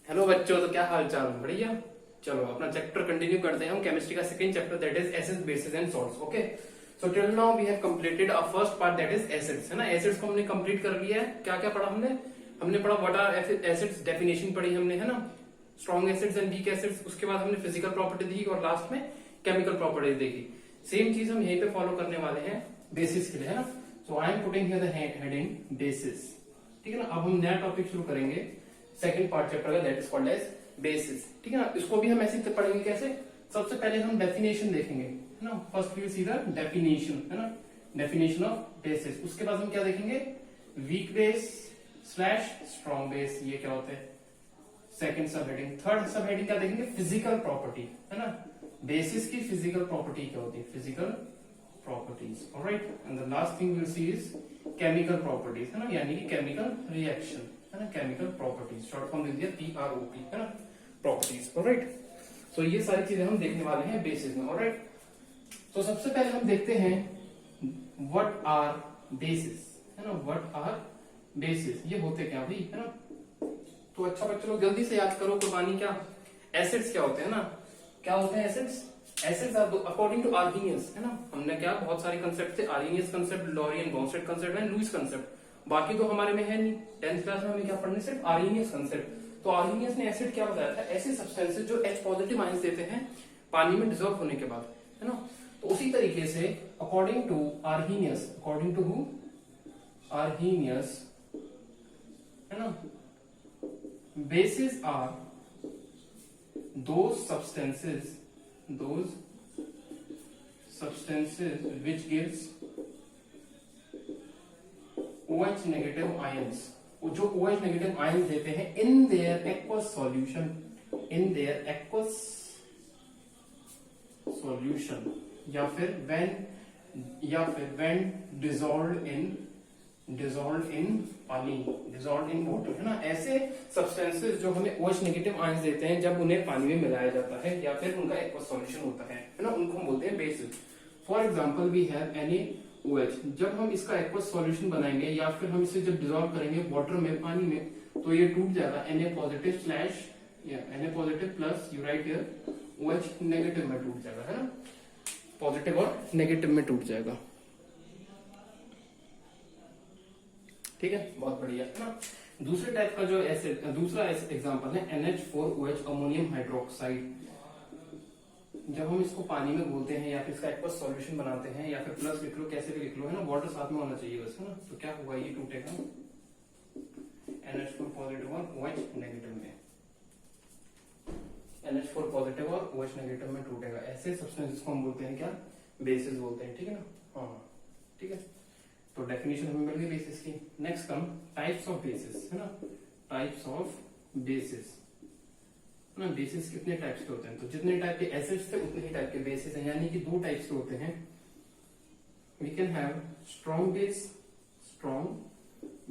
Hello बच्चों, तो क्या हाल चाल? बढ़िया। चलो अपना चैप्टर कंटिन्यू करते हैं हम। केमिस्ट्री का second chapter that is acids, bases and salts. Okay, so till now we have completed a first part that is acids, है ना। एसिड्स को हमने कंप्लीट कर लिया है। क्या क्या पढ़ा हमने पढ़ा व्हाट आर एसिड्स, डेफिनेशन पढ़ी हमने, है ना। Strong acids and weak acids, उसके बाद हमने फिजिकल प्रॉपर्टी देखी और लास्ट में केमिकल प्रॉपर्टीज देखी। सेम चीज हम यहीं पे फॉलो करने वाले हैं बेसिस के लिए, है ना। So I am putting here the heading bases, ठीक है ना। अब हम नया टॉपिक शुरू करेंगे सेकंड पार्ट चैप्टर का, that is called as bases, ठीक है ना। इसको भी हम ऐसे पढ़ेंगे कैसे। सबसे पहले हम डेफिनेशन देखेंगे, है ना। First we will see the definition, है ना, डेफिनेशन ऑफ बेसिस। उसके बाद हम क्या देखेंगे, weak base slash strong base, ये क्या होते हैं। सेकंड सब हेडिंग, थर्ड सब हेडिंग क्या देखेंगे, फिजिकल प्रॉपर्टी, है ना। बेसिस की फिजिकल प्रॉपर्टी क्या होती है, physical properties, alright. And the last thing we will see is chemical properties, है ना, यानी कि केमिकल रिएक्शन, है ना, केमिकल प्रॉपर्टीज, शॉर्ट फॉर्म दे दिया PROP, है ना, प्रॉपर्टीज, ऑलराइट। सो ये सारी चीजें हम देखने वाले हैं बेसिस में, ऑलराइट। तो सबसे पहले हम देखते हैं व्हाट आर बेसिस, है ना, व्हाट आर बेसिस, ये होते क्या भाई, है ना। तो अच्छा बच्चों लोग जल्दी से याद करो, कुर्बानी क्या, एसिड्स क्या होते हैं ना, क्या होते हैं acids. Acids are according to Arrhenius, है ना। हमने क्या बहुत सारे कंसेप्ट थे, Arrhenius concept, Lowry and Bronsted concept and Lewis concept, बाकी तो हमारे में है नहीं। 10th क्लास में हमें क्या पढ़ने, सिर्फ आर्हीनियस कंसेप्ट। तो आर्हीनियस ने एसिड क्या बताया था, ऐसे सब्सटेंसेस जो H पॉजिटिव आयंस देते हैं पानी में डिसॉल्व होने के बाद, है ना। तो उसी तरीके से according to Arrhenius, according to who, Arrhenius, है ना, bases are those substances which gives OH negative ions, जो OH negative ions देते हैं in their aqueous solution, या फिर when dissolved in पानी, dissolved in water, है ना। ऐसे सब्सटेंसेस जो हमें OH नेगेटिव आयंस देते हैं जब उन्हें पानी में मिलाया जाता है या फिर उनका एक्वस सॉल्यूशन होता है ना, उनको हम बोलते हैं bases. For example we have NaOH, जब हम इसका एक्वस सॉल्यूशन बनाएंगे या फिर हम इसे जब डिसॉल्व करेंगे वाटर में, पानी में, तो ये टूट जाएगा Na positive slash Na positive plus you right here OH negative में टूट जाएगा, है ना, पॉजिटिव और नेगेटिव में टूट जाएगा, ठीक है, बहुत बढ़िया, है ना। दूसरे टाइप का जो एसिड, दूसरा एग्जांपल है NH4OH, अमोनियम हाइड्रोक्साइड। जब हम इसको पानी में घोलते हैं या फिर इसका एक्वस सॉल्यूशन बनाते हैं या फिर प्लस लिख लो, कैसे भी लिख लो, है ना, वाटर साथ में होना चाहिए बस, है ना। तो क्या होगा, ये टूटेगा NH4 पॉजिटिव और OH नेगेटिव में, NH4 पॉजिटिव और OH नेगेटिव में टूटेगा। ऐसे सब्सटेंसेस को हम बोलते हैं क्या, बेसिस बोलते हैं, ठीक है ना। हाँ, ठीक है। तो डेफिनेशन हमें मिल गई बेसिस की। Next come types of basis, है ना, टाइप्स ऑफ बेसिस, है ना। बेसिस कितने टाइप्स के होते हैं, तो जितने टाइप के एसिड्स थे उतने ही टाइप के बेसिस हैं, यानी कि दो टाइप्स के होते हैं। We can have strong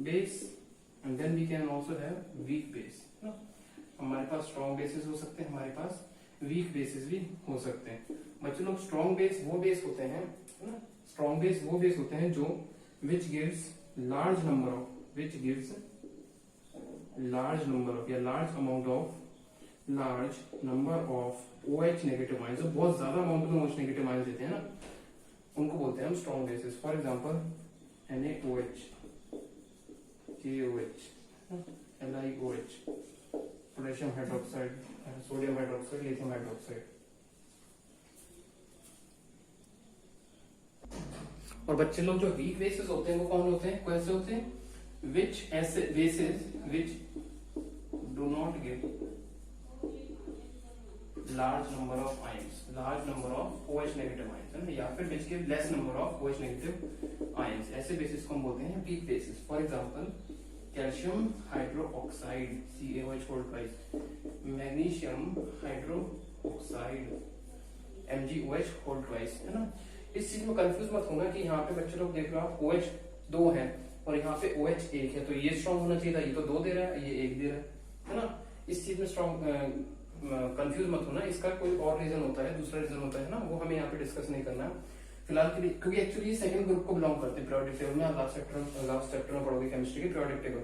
base and then we can also have weak base, है ना। हमारे पास स्ट्रॉन्ग बेसिस हो सकते हैं, हमारे पास वीक बेसिस भी हो सकते हैं। बच्चों लोग स्ट्रॉन्ग बेस वो बेस होते हैं, है ना, स्ट्रॉन्ग बेस वो बेस होते हैं जो which gives large number of या large number of OH negative ions, जो बहुत ज्यादा अमाउंट में OH negative ions देते हैं ना, उनको बोलते हैं हम strong bases। For example NaOH, KOH, LiOH, potassium hydroxide, sodium hydroxide, lithium hydroxide. और बच्चे लोग जो वीक बेसिस होते हैं वो कौन होते हैं, कैसे होते हैं, which bases which do not give large number of ions, large number of OH negative ions, है ना, या फिर which give less number of OH negative ions. ऐसे बेसिस को हम बोलते हैं weak bases. For example calcium hydroxide CaOH whole twice, magnesium hydroxide MgOH whole twice, है ना। इस चीज में कंफ्यूज मत होना कि यहाँ पे बच्चे लोग देख लो आप OH 2 है और यहाँ पे OH 1 है, तो ये स्ट्रॉन्ग होना चाहिए था, ये तो 2 दे रहा है, ये 1 दे रहा है ना। इस चीज में स्ट्रॉन्ग कंफ्यूज मत होना, इसका कोई और रीजन होता है, दूसरा रीजन होता है ना, वो हमें यहाँ पे डिस्कस नहीं करना फिलहाल के लिए, क्योंकि एक्चुअली सेकंड ग्रुप को बिलोंग करते हैं पीरियोडिक टेबल में। लास्ट चैप्टर में पढ़ोगे केमिस्ट्री की पीरियोडिक टेबल,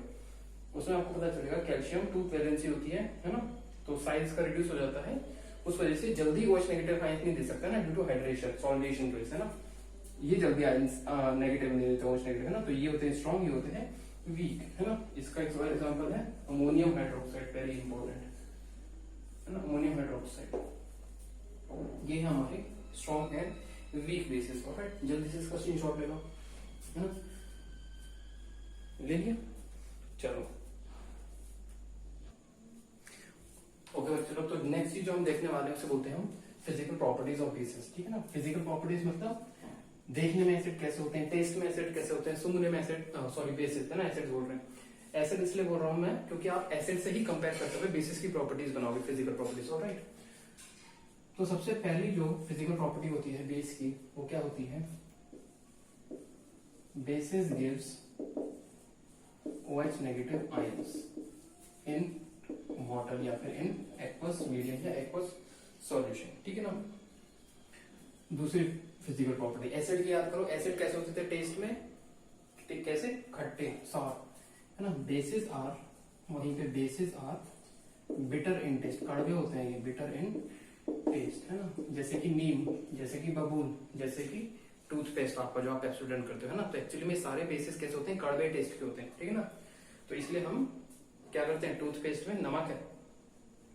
उसमें आपको पता चलेगा कैल्शियम टूथ वैलेंसी होती है ना, तो साइज का रिड्यूस हो जाता है, उस वजह से जल्दी OH नेगेटिव आयंस नहीं दे सकता ना, ड्यू टू हाइड्रेशन सॉल्वेशन की वजह से ना, ये जल्दी आयंस नेगेटिव नहीं देते OH नेगेटिव है ना, तो ये होते हैं स्ट्रॉन्ग, ये होते हैं वीक है ना। इसका एक और एग्जांपल है अमोनियम हाइड्रोक्साइड, वेरी इंपॉर्टेंट है ना, अमोनियम हाइड्रोक्साइड, ये हमारे स्ट्रॉन्ग एंड वीक बेसिस पर है। जल्दी से इसका स्क्रीनशॉट लेगा है ना, ले लिया। चलो ओके चलो, तो नेक्स्ट चीज जो हम देखने वाले हैं उसे बोलते हैं हम फिजिकल प्रॉपर्टीज ऑफ बेसिस, ठीक है ना। फिजिकल प्रॉपर्टीज मतलब देखने में एसिड कैसे होते हैं, टेस्ट में एसिड कैसे होते हैं, सूंघने में एसिड, सॉरी बेसिस है ना, एसिड बोल रहे हैं। एसिड इसलिए बोल रहा हूं मैं क्योंकि आप एसिड से ही कंपेयर करते हुए बेसिस की प्रॉपर्टीज बनाओगे, फिजिकल प्रॉपर्टीज, ऑलराइट। तो सबसे पहली जो फिजिकल प्रॉपर्टी होती है बेस की, वो क्या होती है, basis gives OH negative ions in water या फिर इन एक्वस मीडियम या एक्वस सॉल्यूशन, ठीक है ना। दूसरी फिजिकल प्रॉपर्टी एसिड की याद करो, एसिड कैसे होते थे टेस्ट में, कैसे, खट्टे सार है ना। बेसिस आर, वहीं पे bases are bitter in taste, कड़वे होते हैं ये, बिटर इन टेस्ट है ना, जैसे कि नीम, जैसे कि बबूल, जैसे कि टूथपेस्ट आपका जो आप पेप्सोडेंट करते हो है ना। तो एक्चुअली में सारे बेसिस कैसे होते हैं, कड़वे टेस्ट के होते हैं, ठीक है ना। तो इसलिए हम क्या करते हैं, टूथपेस्ट में नमक है,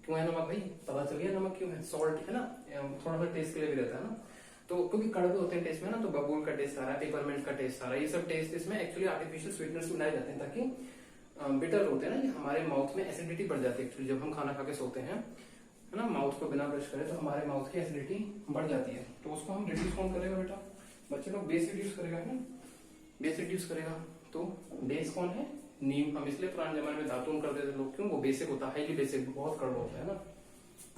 क्यों है नमक भाई, पता चल गया नमक क्यों है, सॉल्ट है ना, थोड़ा सा टेस्ट के लिए भी रहता है ना, तो क्योंकि कड़वे होते हैं टेस्ट में ना, तो बबूल का टेस्ट आ रहा है, पेपरमेंट का टेस्ट आ रहा है, ये सब टेस्ट इसमें एक्चुअली आर्टिफिशियल स्वीटनर्स बनाए जाते हैं ताकि बिटर होते हैं ना, ये हमारे माउथ में एसिडिटी बढ़ जाती है एक्चुअली, जब हम खाना खा के सोते हैं है ना, माउथ को बिना ब्रश करें तो हमारे माउथ की एसिडिटी बढ़ जाती है, तो उसको हम रिड्यूस कौन करेगा बेटा, बच्चे लोग बेस रिड्यूस करेगा है ना, बेस रिड्यूस करेगा। तो बेस कौन है, नीम। हम इसलिए पुराने जमाने में दातून करते थे लोग, क्यों, वो बेसिक होता है, हाईली बेसिक, बहुत कड़वा होता है ना।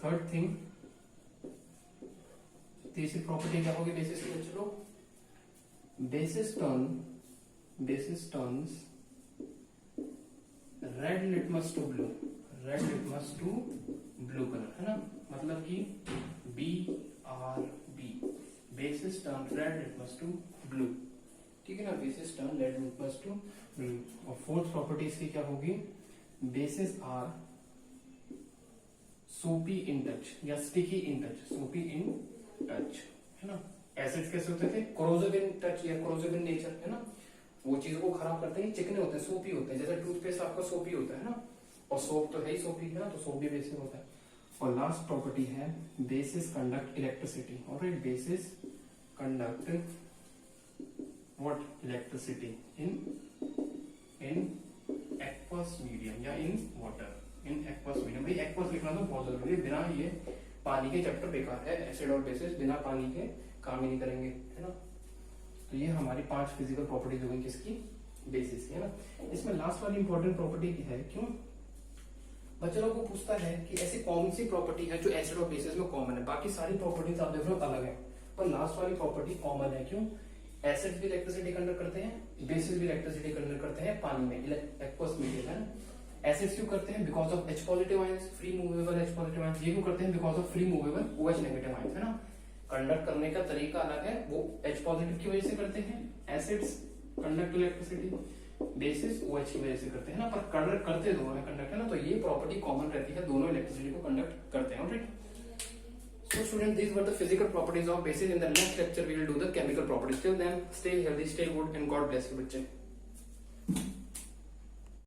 थर्ड थिंग, तीसरी प्रॉपर्टी क्या होगी बेसिस की, चलो, bases turns red litmus to blue, red litmus to blue colour है ना, मतलब कि BRB, bases turn red litmus to blue, ठीक है ना, bases turn red litmus to blue. और फोर्थ प्रॉपर्टी इसकी क्या होगी, bases are soapy in touch या sticky in touch, soapy in touch है ना। एसिड्स कैसे होते थे, कोरोसिव इन टच या कोरोसिव इन नेचर है ना, वो चीजों को खराब करते हैं, चिकने होते हैं, सोपी होते हैं, जैसे टूथपेस्ट आपका सोपी होता है ना, और सोप तो है ही सोपी है ना, तो सोप भी बेसिक होता है। और लास्ट प्रॉपर्टी है bases conduct electricity, alright, bases conduct what, electricity in aqueous medium या in water, in aqueous medium. भाई एक्वस लिखना तो बहुत जरूरी है, बिना ये पानी के चैप्टर बेकार है, एसिड और बेसिस बिना पानी के काम ही नहीं करेंगे है ना। तो ये हमारी 5 फिजिकल प्रॉपर्टीज होंगी किसकी, बेसिस की है ना। इसमें लास्ट वाली इंपॉर्टेंट प्रॉपर्टी है, क्यों, बच्चों को पूछता है कि ऐसी कौन सी प्रॉपर्टी है जो एसिड और बेसिस में कॉमन है, बाकी सारी प्रॉपर्टीज आप देख लो अलग है, पर लास्ट वाली प्रॉपर्टी कॉमन है, क्यों, एसिड भी इलेक्ट्रिसिटी कंडक्ट करते हैं, बेसिस भी इलेक्ट्रिसिटी कंडक्ट करते हैं पानी में, एक्वस मीडियम है ना। एसिड्स क्यों करते हैं, because of H positive ions, free movable H positive ions, ये क्यों करते हैं, because of free movable OH negative ions है ना। कंडक्ट करने का तरीका अलग है, वो H पॉजिटिव की वजह से करते हैं, acids conduct electricity, basis OH की वजह से करते हैं ना, पर कंडक्ट करते दोनों है, कंडक्ट है ना, तो ये प्रॉपर्टी कॉमन रहती है, दोनों इलेक्ट्रिसिटी को कंडक्ट करते हैं, alright. So students, these were the physical properties of bases. In the next lecture we will do the chemical properties. Till then, stay healthy, stay good, and God bless you बच्चे।